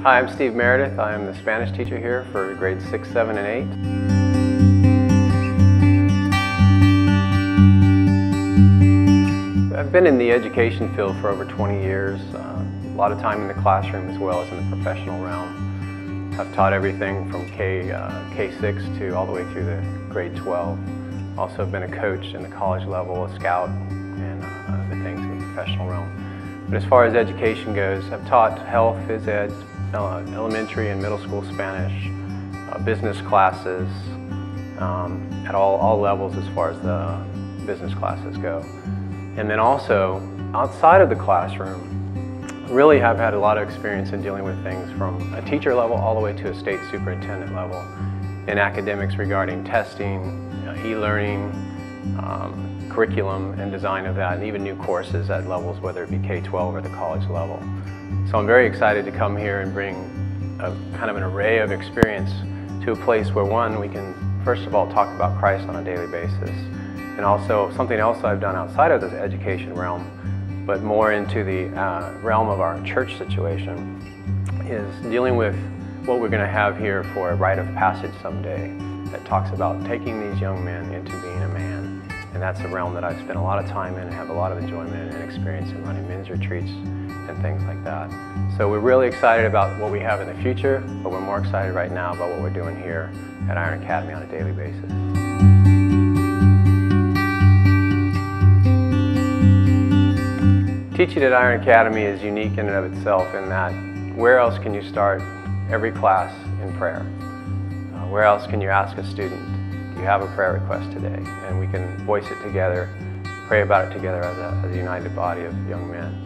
Hi, I'm Steve Meredith. I am the Spanish teacher here for grades 6, 7, and 8. I've been in the education field for over 20 years, a lot of time in the classroom as well as in the professional realm. I've taught everything from K6 to all the way through the grade 12. Also have been a coach in the college level, a scout, and other things in the professional realm. But as far as education goes, I've taught health, phys ed, elementary and middle school Spanish, business classes, at all levels as far as the business classes go. And then also, outside of the classroom, really have had a lot of experience in dealing with things from a teacher level all the way to a state superintendent level in academics regarding testing, e-learning, curriculum and design of that, and even new courses at levels, whether it be K-12 or the college level. So I'm very excited to come here and bring a kind of an array of experience to a place where, one, we can first of all talk about Christ on a daily basis, and also something else I've done outside of the education realm, but more into the realm of our church situation, is dealing with what we're going to have here for a rite of passage someday that talks about taking these young men into being a man. And that's a realm that I've spent a lot of time in and have a lot of enjoyment and experience in running men's retreats and things like that. So we're really excited about what we have in the future, but we're more excited right now about what we're doing here at Iron Academy on a daily basis. Teaching at Iron Academy is unique in and of itself in that where else can you start every class in prayer? Where else can you ask a student, do you have a prayer request today? And we can voice it together, pray about it together as a united body of young men.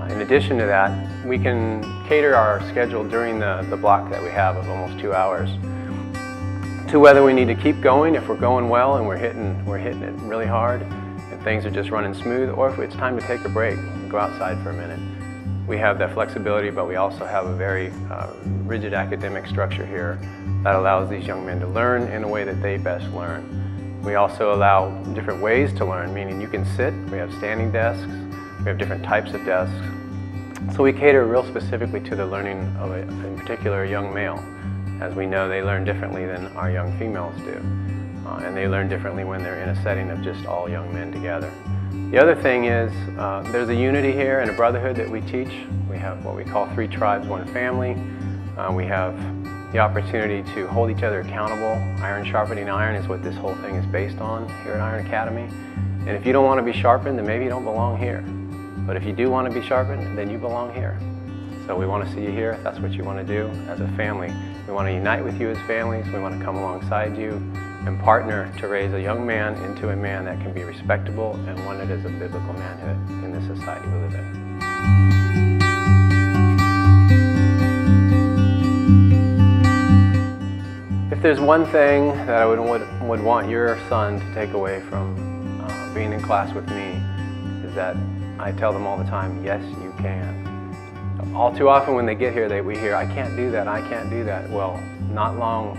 In addition to that, we can cater our schedule during the block that we have of almost 2 hours to whether we need to keep going if we're going well and we're hitting it really hard and things are just running smooth, or if it's time to take a break and go outside for a minute. We have that flexibility, but we also have a very rigid academic structure here that allows these young men to learn in a way that they best learn. We also allow different ways to learn, meaning you can sit, we have standing desks, we have different types of desks. So we cater real specifically to the learning of in particular a young male. As we know, they learn differently than our young females do. And they learn differently when they're in a setting of just all young men together. The other thing is, there's a unity here and a brotherhood that we teach. We have what we call 3 tribes, 1 family. We have the opportunity to hold each other accountable. Iron sharpening iron is what this whole thing is based on here at Iron Academy. And if you don't want to be sharpened, then maybe you don't belong here. But if you do want to be sharpened, then you belong here. So we want to see you here if that's what you want to do as a family. We want to unite with you as families. We want to come alongside you and partner to raise a young man into a man that can be respectable and one that is a biblical manhood in the society we live in. If there's one thing that I would want your son to take away from being in class with me, is that I tell them all the time, yes, you can. All too often when they get here, we hear, I can't do that, I can't do that. Well, not long,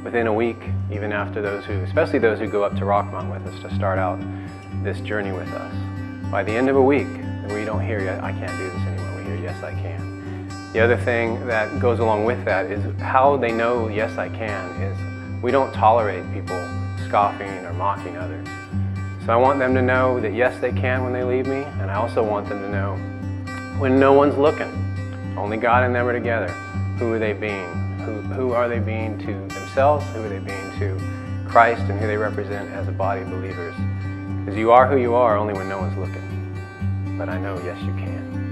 within a week, even after especially those who go up to Rockmont with us to start out this journey with us. By the end of a week, we don't hear, I can't do this anymore. We hear, yes, I can. The other thing that goes along with that is how they know, yes, I can, is we don't tolerate people scoffing or mocking others. So I want them to know that yes, they can when they leave me, and I also want them to know when no one's looking, only God and them are together, who are they being? Who are they being to themselves? Who are they being to Christ and who they represent as a body of believers? Because you are who you are only when no one's looking. But I know, yes, you can.